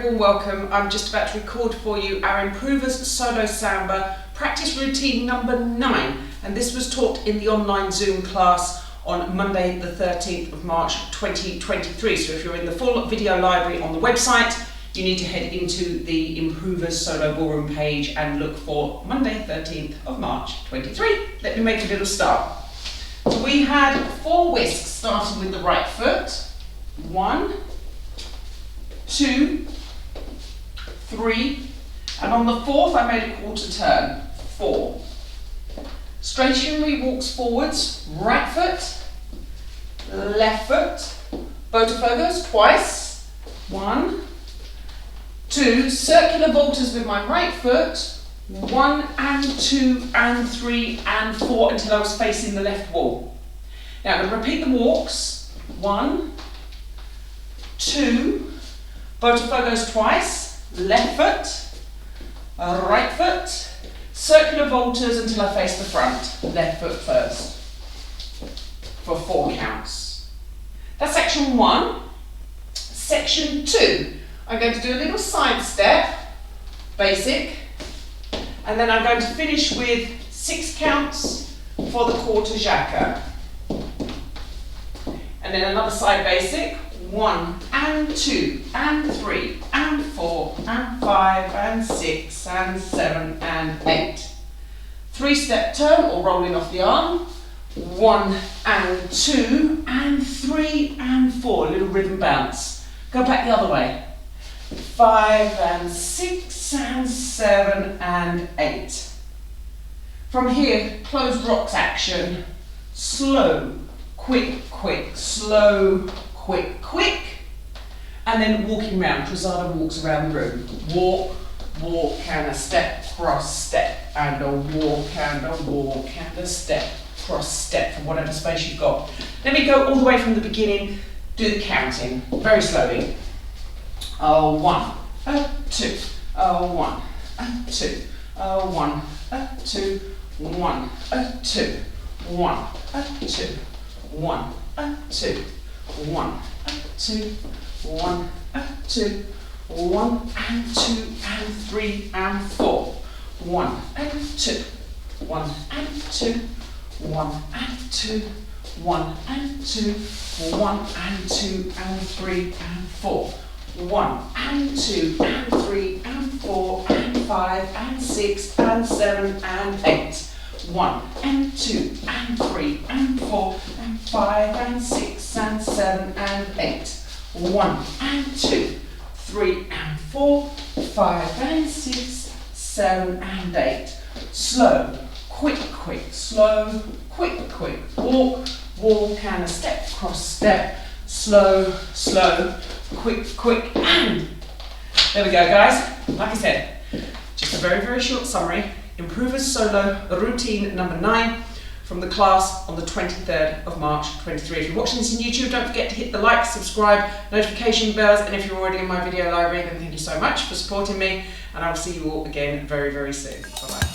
warm welcome. I'm just about to record for you our Improvers Solo Samba practice routine number 9, and this was taught in the online Zoom class on Monday the 13th of March 2023. So if you're in the full video library on the website, you need to head into the Improvers Solo Ballroom page and look for Monday 13th of March 23. Let me make a little start. So we had 4 whisks starting with the right foot. 1, 2, 3, and on the 4th I made a quarter turn. 4. Stationary walks forwards, right foot, left foot, Botafogo's twice. 1, 2, circular voltas with my right foot. 1 and 2 and 3 and 4 until I was facing the left wall. Now I'm going to repeat the walks. 1, 2, Botafogo's twice, left foot, right foot, circular voltas until I face the front, left foot first, for 4 counts. That's section 1. Section 2, I'm going to do a little side step, basic, and then I'm going to finish with 6 counts for the quarter jacka. And then another side basic, 1 and 2 and 3 and 4 and 5 and 6 and 7 and 8. 3-step turn or rolling off the arm. 1 and 2 and 3 and 4, little rhythm bounce. Go back the other way. 5 and 6 and 7 and 8. From here, closed rocks action. Slow, quick, quick, slow, quick, quick, and then walking round. Cruzada walks around the room. Walk, walk, and a step, cross, step, and a walk, and a walk, and a step, cross, step, from whatever space you've got. Let me go all the way from the beginning, do the counting, very slowly. 1, 2, 1, 2, 1, 2, 1, 2, 1, 2, 1, 2, 1, 2, 1, 2, 1 and 2 and 3 and 4. 1 and 2, 1 and 2, 1 and 2, 1 and 2, 1 and 2 and 3 and 4. 1 and 2 and 3 and 4 and 5 and 6 and 7 and 8. 1 and 2 and 3 and 4 and 5 and 6 and 7 and 8. 1 and 2, 3 and 4, 5 and 6, 7 and 8. Slow, quick, quick, slow, quick, quick. Walk, walk, and a step, cross, step. Slow, slow, quick, quick, and there we go, guys. Like I said, just a very, very short summary. Improvers Solo routine number 9 from the class on the 23rd of March 23. If you're watching this on YouTube, don't forget to hit the like, subscribe, notification bells, and if you're already in my video library, then thank you so much for supporting me, and I'll see you all again very, very soon. Bye-bye.